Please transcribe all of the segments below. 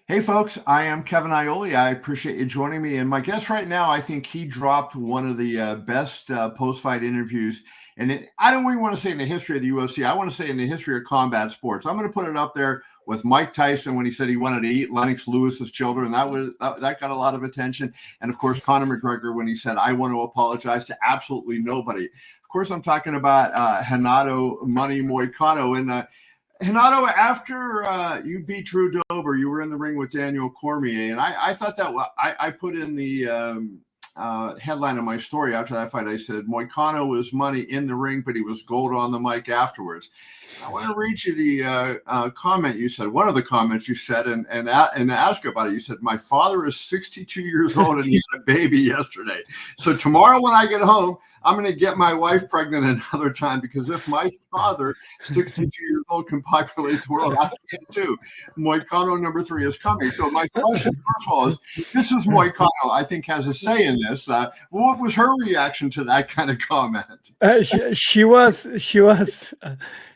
Hey folks, I am Kevin Iole. I appreciate you joining me. And my guest right now, I think he dropped one of the best post-fight interviews. I don't even want to say in the history of the UFC. I want to say in the history of combat sports. I'm going to put it up there with Mike Tyson when he said he wanted to eat Lennox Lewis's children. That got a lot of attention. And of course, Conor McGregor when he said, "I want to apologize to absolutely nobody." Of course, I'm talking about Renato Money Moicano. And Renato, after you beat Drew Dober, you were in the ring with Daniel Cormier, and I thought that I put in the headline of my story after that fight. I said Moicano was money in the ring, but he was gold on the mic afterwards. I want to read you the comment you said. One of the comments you said, and ask about it. You said, "My father is 62 years old and he had a baby yesterday. So tomorrow when I get home, I'm going to get my wife pregnant another time because if my father, 62 years old, can populate the world, I can too." Moicano number 3 is coming. So my question, first of all, is this is Moicano, I think, has a say in this. What was her reaction to that kind of comment?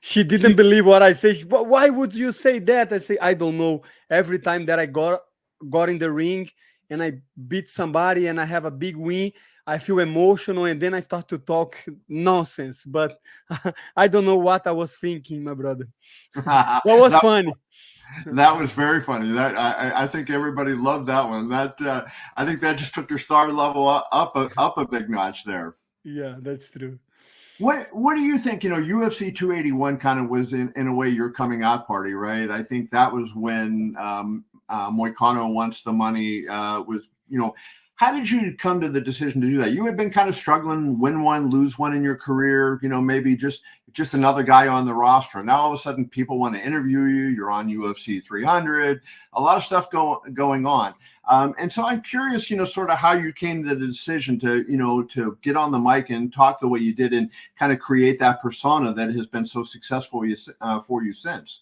She didn't believe what I said. But why would you say that? I say, I don't know. Every time that I got in the ring and I beat somebody and I have a big win, I feel emotional and then I start to talk nonsense. But I don't know what I was thinking, my brother. That was that, funny. that was very funny. That I think everybody loved that one. I think that just took your star level up a big notch there. Yeah, that's true. What do you think? UFC 281 kind of was in a way your coming out party, right? I think that was when Moicano Wants the Money was. How did you come to the decision to do that? You had been kind of struggling, win one, lose one in your career. Maybe just another guy on the roster. Now all of a sudden, people want to interview you. You're on UFC 300. A lot of stuff going on. And so I'm curious, sort of how you came to the decision to get on the mic and talk the way you did and kind of create that persona that has been so successful for you since.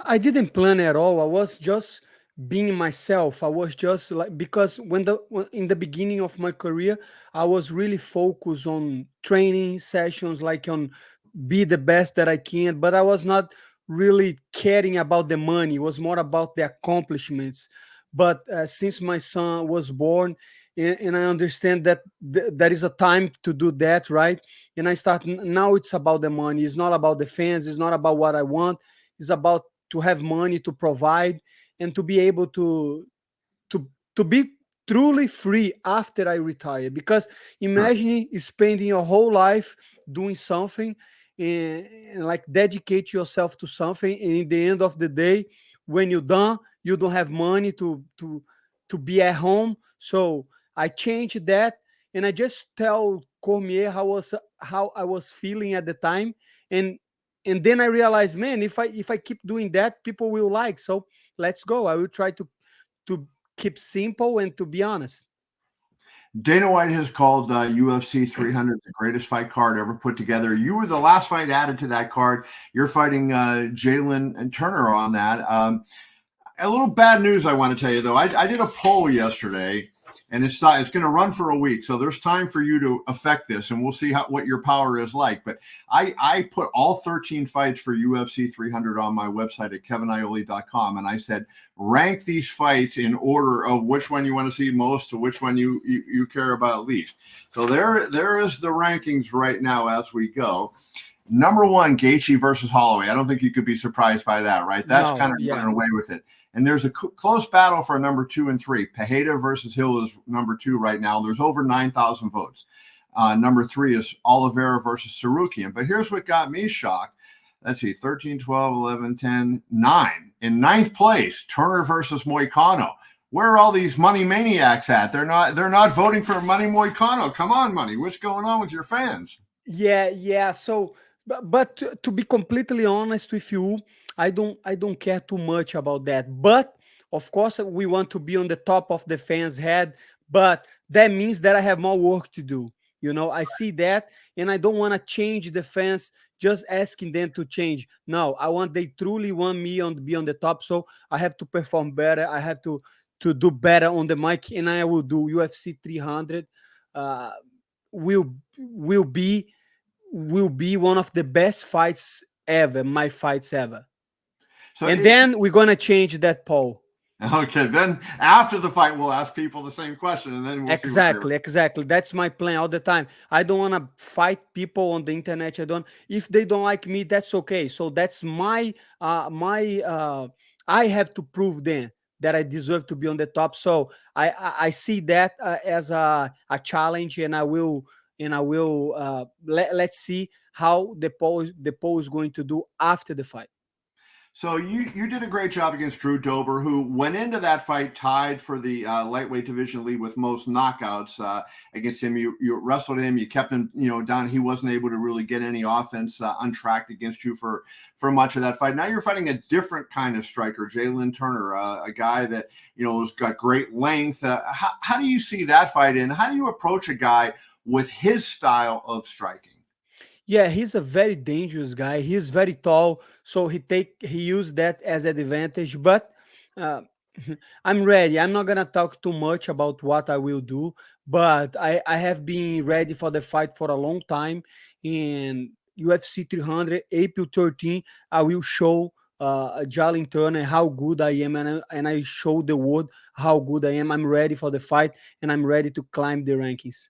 I didn't plan at all. I was just being myself. I was just like, because in the beginning of my career, I was really focused on training sessions, like on be the best that I can, but I was not really caring about the money. It was more about the accomplishments. But since my son was born, and I understand that there is a time to do that, right? And I start now. It's about the money. It's not about the fans. It's not about what I want. It's about to have money to provide and to be able to be truly free after I retire. Because Sure. imagine spending your whole life doing something and like dedicate yourself to something, and in the end of the day, when you're done, you don't have money to be at home. So I changed that, and I just tell Cormier how I was feeling at the time, and then I realized, man, if I keep doing that, people will like. So let's go. I will try to keep simple and to be honest. Dana White has called UFC 300 the greatest fight card ever put together. You were the last fight added to that card. You're fighting Jalin and Turner on that. A little bad news I want to tell you, though. I did a poll yesterday, and it's going to run for a week. So there's time for you to affect this, and we'll see what your power is like. But I put all 13 fights for UFC 300 on my website at keviniole.com, and I said, rank these fights in order of which one you want to see most to which one you care about least. So there is the rankings right now as we go. Number 1, Gaethje versus Holloway. I don't think you could be surprised by that, right? That's No, kind of yeah. running away with it. And there's a close battle for number 2 and 3. Pereira versus Hill is number 2 right now. There's over 9,000 votes. Number 3 is Oliveira versus Sarukian. But here's what got me shocked. Let's see, 13, 12, 11, 10, 9. In 9th place, Turner versus Moicano. Where are all these money maniacs at? They're not voting for Money Moicano. Come on, Money. What's going on with your fans? Yeah. So, but to be completely honest with you, I don't care too much about that. But of course, we want to be on the top of the fans' head. But that means that I have more work to do. I see that, and I don't want to change the fans just asking them to change. No, I want they truly want me on be on the top. So I have to perform better. I have to do better on the mic, and I will do UFC 300. Uh, will be one of the best fights ever, my fights ever. So And then we're gonna change that poll. Okay, then after the fight, we'll ask people the same question, and then we'll see what they. Exactly, exactly. That's my plan all the time. I don't want to fight people on the internet. I don't. If they don't like me, that's okay. So that's my. I have to prove them that I deserve to be on the top. So I see that as a challenge, and I will let's see how the poll is going to do after the fight. So you did a great job against Drew Dober, who went into that fight tied for the lightweight division lead with most knockouts against him. You wrestled him, you kept him down. He wasn't able to really get any offense untracked against you for much of that fight. Now you're fighting a different kind of striker, Jalin Turner, a guy that has got great length. How do you see that fight, and how do you approach a guy with his style of striking? Yeah, he's a very dangerous guy. He's very tall, so he used that as an advantage. But uh, I'm ready. I'm not gonna talk too much about what I will do, but I have been ready for the fight for a long time. In UFC 300, April 13, I will show Jalin Turner how good I am, and I show the world how good I am. I'm ready for the fight, and I'm ready to climb the rankings.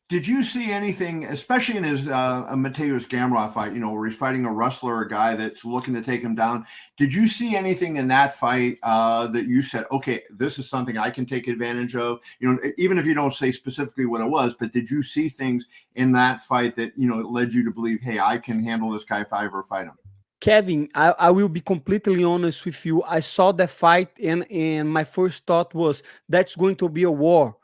Did you see anything, especially in his Mateus Gamrot fight, where he's fighting a wrestler, a guy that's looking to take him down? Did you see anything in that fight that you said, okay, this is something I can take advantage of? Even if you don't say specifically what it was, but did you see things in that fight that, led you to believe, hey, I can handle this guy if I ever fight him? Kevin, I will be completely honest with you. I saw the fight, and my first thought was that's going to be a war,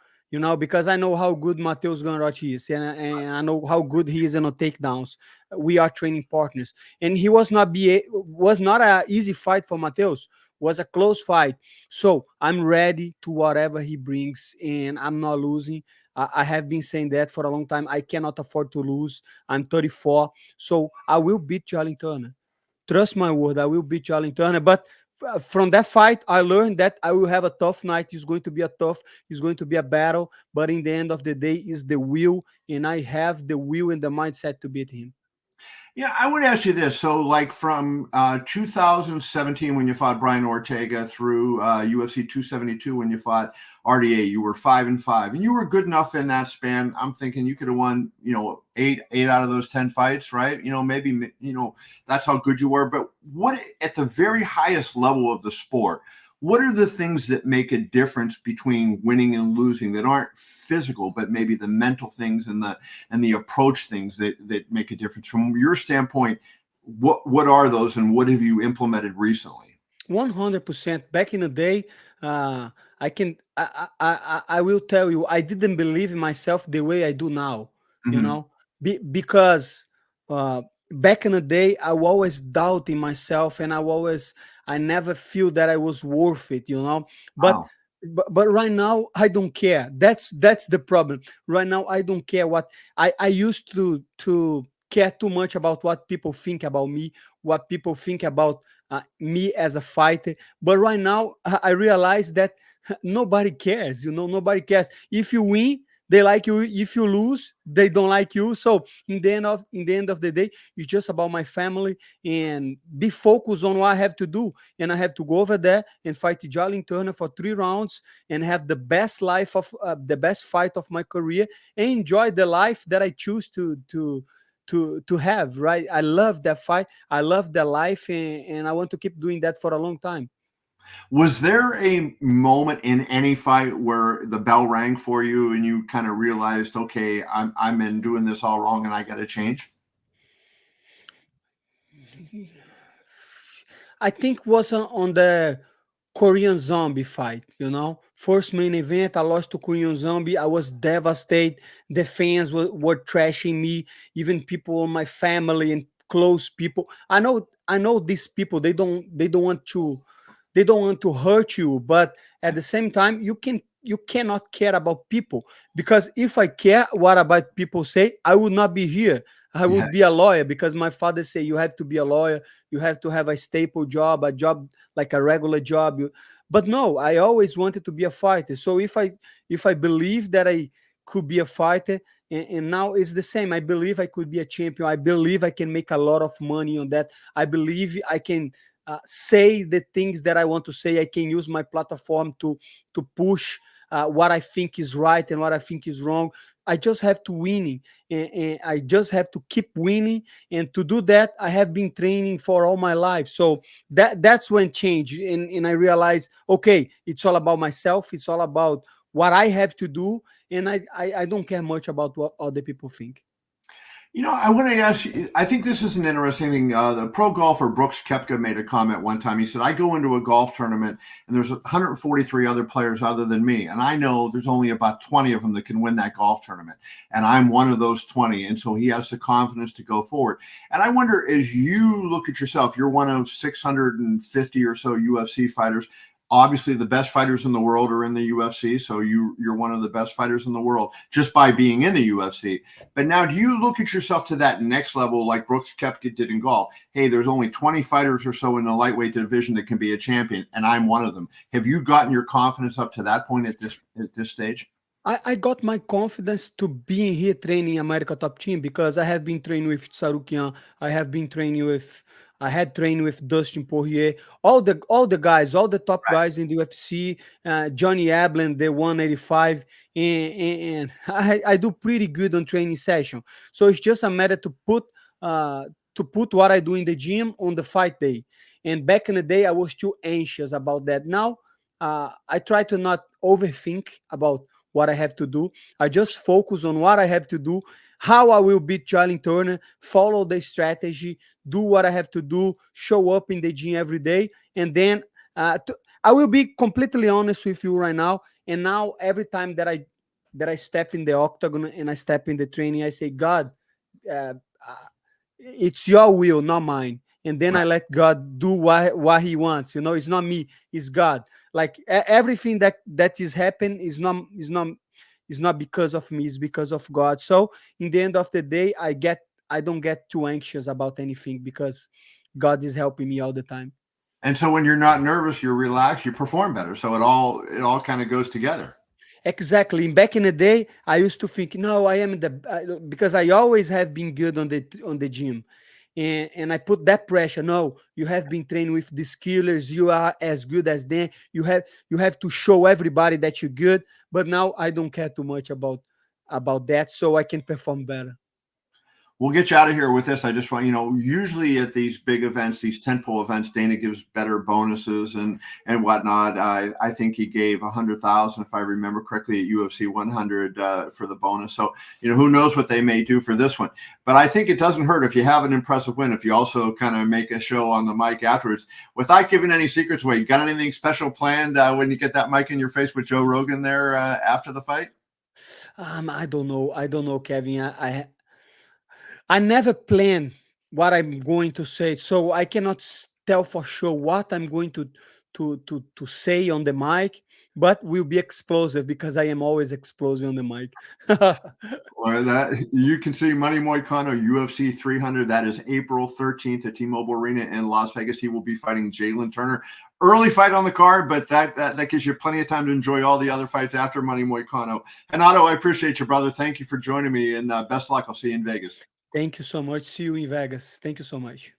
because I know how good Mateus Ganrot is, and I know how good he is in the takedowns. We are training partners, and he was not a easy fight for Mateus. Was a close fight, so I'm ready to whatever he brings, and I'm not losing. I have been saying that for a long time. I cannot afford to lose. I'm 34, so I will beat Jalin Turner. Trust my word, I will beat Jalin Turner. But from that fight, I learned that I will have a tough night. It's going to be a battle. But in the end of the day, is the will, and I have the will and the mindset to beat him. Yeah, I would ask you this. So, like from 2017 when you fought Brian Ortega through UFC 272 when you fought RDA, you were 5-5, and you were good enough in that span. I'm thinking you could have won, eight out of those 10 fights, right? Maybe that's how good you were. But what at the very highest level of the sport? What are the things that make a difference between winning and losing that aren't physical, but maybe the mental things and the approach things that make a difference from your standpoint? What are those, and what have you implemented recently? 100%. Back in the day, I can I will tell you, I didn't believe in myself the way I do now. You Mm-hmm. know, because uh, back in the day, I was always doubting myself, and I never feel that I was worth it. But Wow. but right now I don't care. That's the problem. Right now I don't care what I used to care too much about what people think about me, what people think about me as a fighter. But right now, I realize that nobody cares. Nobody cares. If you win, they like you. If you lose, they don't like you. So in the end of the day, it's just about my family and be focused on what I have to do. And I have to go over there and fight Jalin Turner for 3 rounds and have the best fight of my career and enjoy the life that I choose to have. Right? I love that fight. I love the life, and I want to keep doing that for a long time. Was there a moment in any fight where the bell rang for you and you kind of realized, okay, I'm in doing this all wrong and I got to change? I think was on the Korean Zombie fight. First main event, I lost to Korean Zombie. I was devastated. The fans were trashing me, even people on my family and close people. I know these people. They don't want to hurt you, but at the same time, you cannot care about people, because if I care what about people say, I would not be here. I Yeah. would be a lawyer, because my father say you have to be a lawyer, you have to have a staple job, a job like a regular job. But no, I always wanted to be a fighter. So if I believe that I could be a fighter, and now it's the same. I believe I could be a champion. I believe I can make a lot of money on that. I believe I can say the things that I want to say. I can use my platform to push what I think is right and what I think is wrong. I just have to winning, and I just have to keep winning. And to do that, I have been training for all my life. So that's when change, and I realized, okay, it's all about myself. It's all about what I have to do, and I don't care much about what other people think. I want to ask you, I think this is an interesting thing. The pro golfer Brooks Koepka made a comment one time. He said, I go into a golf tournament and there's 143 other players other than me. And I know there's only about 20 of them that can win that golf tournament. And I'm one of those 20. And so he has the confidence to go forward. And I wonder, as you look at yourself, you're one of 650 or so UFC fighters. Obviously, the best fighters in the world are in the UFC, so you're one of the best fighters in the world just by being in the UFC. But now, do you look at yourself to that next level like Brooks Koepka did in golf? Hey, there's only 20 fighters or so in the lightweight division that can be a champion, and I'm one of them. Have you gotten your confidence up to that point at this stage? I got my confidence to being here training America Top Team because I have been training with Sarukian. I had trained with Dustin Poirier, all the guys, all the top Right. guys in the UFC, Johnny Ablin, the 185, and I do pretty good on training session. So it's just a matter to put what I do in the gym on the fight day. And back in the day, I was too anxious about that. Now, I try to not overthink about what I have to do. I just focus on what I have to do, how I will beat Jalin Turner, follow the strategy, do what I have to do, show up in the gym every day, and then I will be completely honest with you right now. And now every time that I step in the octagon and I step in the training, I say, God, uh, uh, it's your will, not mine. And then I Right. let God do what He wants. It's not me, it's God. Like everything that is happening is not because of me, it's because of God. So in the end of the day, I don't get too anxious about anything because God is helping me all the time. And so when you're not nervous, you're relaxed, you perform better. So it all kind of goes together. Exactly. Back in the day, I used to think, no, I am because I always have been good on the gym, and I put that pressure. No, you have been training with these killers. You are as good as them. You have to show everybody that you're good. But now I don't care too much about that, so I can perform better. We'll get you out of here with this. I just want, usually at these big events, these tentpole events, Dana gives better bonuses and whatnot. I think he gave 100,000, if I remember correctly, at UFC 100 for the bonus. So who knows what they may do for this one. But I think it doesn't hurt if you have an impressive win. If you also kind of make a show on the mic afterwards, without giving any secrets away. You got anything special planned when you get that mic in your face with Joe Rogan there after the fight? I don't know, Kevin. I never plan what I'm going to say, so I cannot tell for sure what I'm going to say on the mic, but will be explosive because I am always explosive on the mic. Or that you can see Money Moicano UFC 300. That is April 13th at T-Mobile Arena in Las Vegas. He will be fighting Jalin Turner. Early fight on the card, but that gives you plenty of time to enjoy all the other fights after Money Moicano. Renato, I appreciate you, brother. Thank you for joining me, and best luck. I'll see you in Vegas. Thank you so much. See you in Vegas. Thank you so much.